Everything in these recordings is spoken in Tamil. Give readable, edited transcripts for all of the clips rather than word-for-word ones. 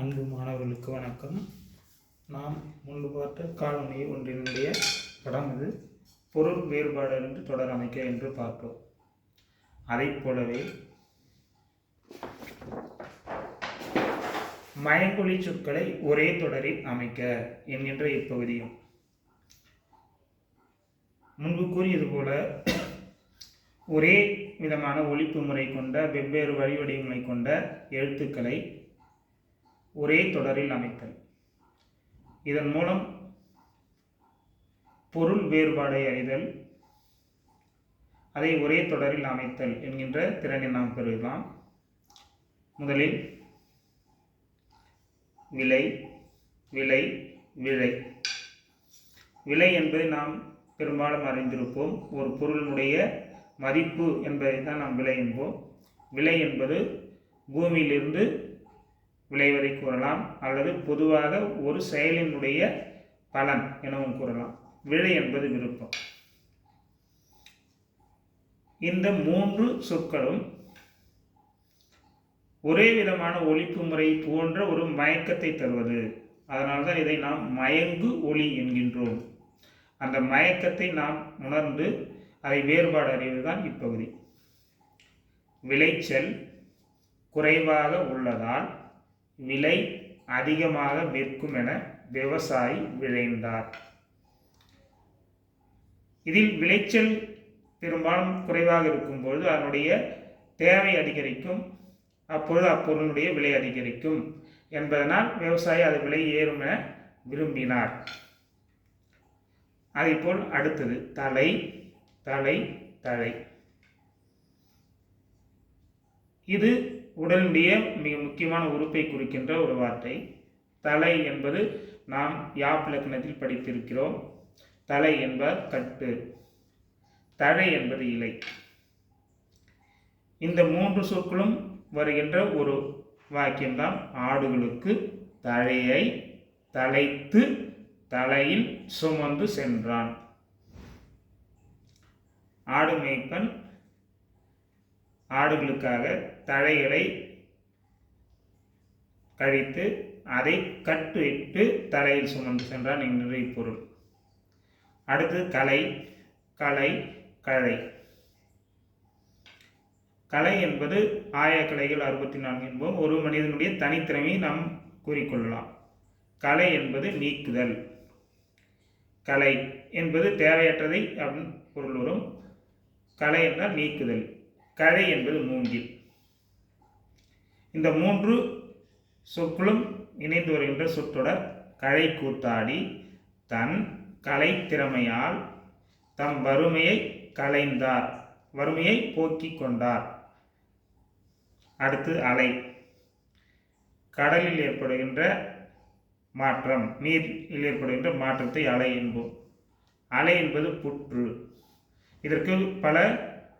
அன்பு மாணவர்களுக்கு வணக்கம். நாம் முன்பு பார்த்த காலனி ஒன்றினுடைய படம் இது. பொருள் வேறுபாடு என்று தொடர் அமைக்க என்று பார்த்தோம். அதை போலவே மயங்கொலி சொற்களை ஒரே தொடரில் அமைக்க என்கின்ற இப்பகுதியும் முன்பு கூறியது போல ஒரே விதமான ஒலிப்பு முறை கொண்ட வெவ்வேறு வடிவங்களை கொண்ட எழுத்துக்களை ஒரே தொடரில் அமைத்தல். இதன் மூலம் பொருள் வேறுபாடை அறிதல், அதை ஒரே தொடரில் அமைத்தல் என்கின்ற திறனை நாம் பெறலாம். முதலில் விலை, விலை, விலை. விலை என்பதை நாம் பெரும்பாலும் அறிந்திருப்போம். ஒரு பொருளினுடைய மதிப்பு என்பதை தான் நாம் விலை என்போம். விலை என்பது பூமியிலிருந்து விளைவதை கூறலாம், அல்லது பொதுவாக ஒரு செயலினுடைய பலன் எனவும் கூறலாம். விலை என்பது விருப்பம். இந்த மூன்று சொற்களும் ஒரே விதமான ஒலிப்பு முறை போன்ற ஒரு மயக்கத்தை தருவது. அதனால்தான் இதை நாம் மயங்கு ஒலி என்கின்றோம். அந்த மயக்கத்தை நாம் உணர்ந்து அதை வேறுபாடு அறிவதுதான் இப்பகுதி. விளைச்சல் குறைவாக உள்ளதால் விலை அதிகமாக விற்கும் என விவசாயி விளைந்தார். இதில் விளைச்சல் பெரும்பாலும் குறைவாக இருக்கும்பொழுது அதனுடைய தேவை அதிகரிக்கும், அப்பொழுது அப்பொருளுடைய விலை அதிகரிக்கும் என்பதனால் விவசாயி அது விலை ஏறும் என விரும்பினார். அதேபோல் அடுத்தது தலை, தலை, தழை. இது உடலுடைய மிக முக்கியமான உறுப்பை குறிக்கின்ற ஒரு வார்த்தை. தலை என்பது நாம் யாப்பிலக்கணத்தில் படித்திருக்கிறோம். தலை என்பது கட்டு, தழை என்பது இலை. இந்த மூன்று சொற்களும் வருகின்ற ஒரு வாக்கியம்தான் ஆடுகளுக்கு தழையை தழைத்து தலையில் சுமந்து சென்றான். ஆடு மேய்ப்பன் ஆடுகளுக்காக தழைகளை கழித்து அதை கட்டுவிட்டு தலையில் சுமந்து சென்றான் என்கிற இப்பொருள். அடுத்து கலை, கலை, கழை. கலை என்பது ஆயக்கலைகள் 64 என்போம். ஒரு மனிதனுடைய தனித்திறமையை நாம் கூறிக்கொள்ளலாம். கலை என்பது நீக்குதல். கலை என்பது தேவையற்றதை அப்படின்னு பொருள் வரும். கலை என்றால் நீக்குதல். கழை என்பது மூங்கில். இந்த மூன்று சொற்களும் இணைந்து வருகின்ற சொற்றொடர். கழை கூத்தாடி தன் கலை திறமையால் தம் வறுமையை களைந்தார், வறுமையை போக்கிக் கொண்டார். அடுத்து அலை. கடலில் ஏற்படுகின்ற மாற்றம், நீரில் ஏற்படுகின்ற மாற்றத்தை அலை என்போம். அலை என்பது புற்று. இதற்கு பல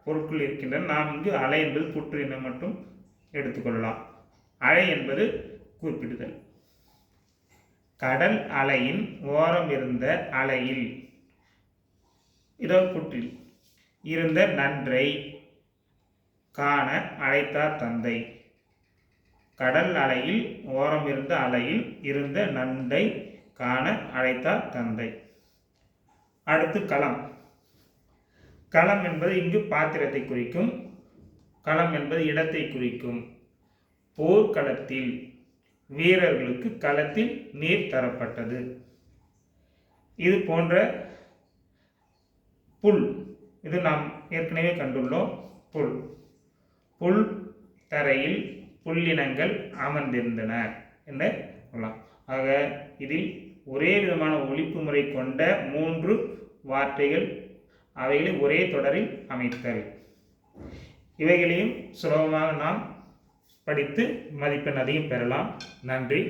பொருட்கள் இருக்கின்றன. நாம் இங்கு அலை என்பது புற்று என மட்டும் எடுத்துக்கொள்ளலாம். அலை என்பது குறிப்பிடுதல். கடல் அலையின் ஓரம் இருந்த அலையில், இதோ புற்றில் இருந்த நன்றை காண அழைத்தார் தந்தை. கடல் அலையில் ஓரம் இருந்த அலையில் இருந்த நண்டை காண அழைத்தார் தந்தை. அடுத்து களம். களம் என்பது இங்கு பாத்திரத்தை குறிக்கும். களம் என்பது இடத்தை குறிக்கும். போர்க்களத்தில் வீரர்களுக்கு களத்தில் நீர் தரப்பட்டது. இது போன்ற புல், இது நாம் ஏற்கனவே கண்டுள்ளோம். புல், புல் தரையில் புல்லினங்கள் அமர்ந்திருந்தன என்று சொல்லலாம். ஆக இதில் ஒரே விதமான ஒலிப்பு முறை கொண்ட மூன்று வார்த்தைகள், அவைகளை ஒரே தொடரில் அமைத்தல். இவைகளையும் சுலபமாக நாம் படித்து மதிப்பெண் அதிகம் பெறலாம். நன்றி.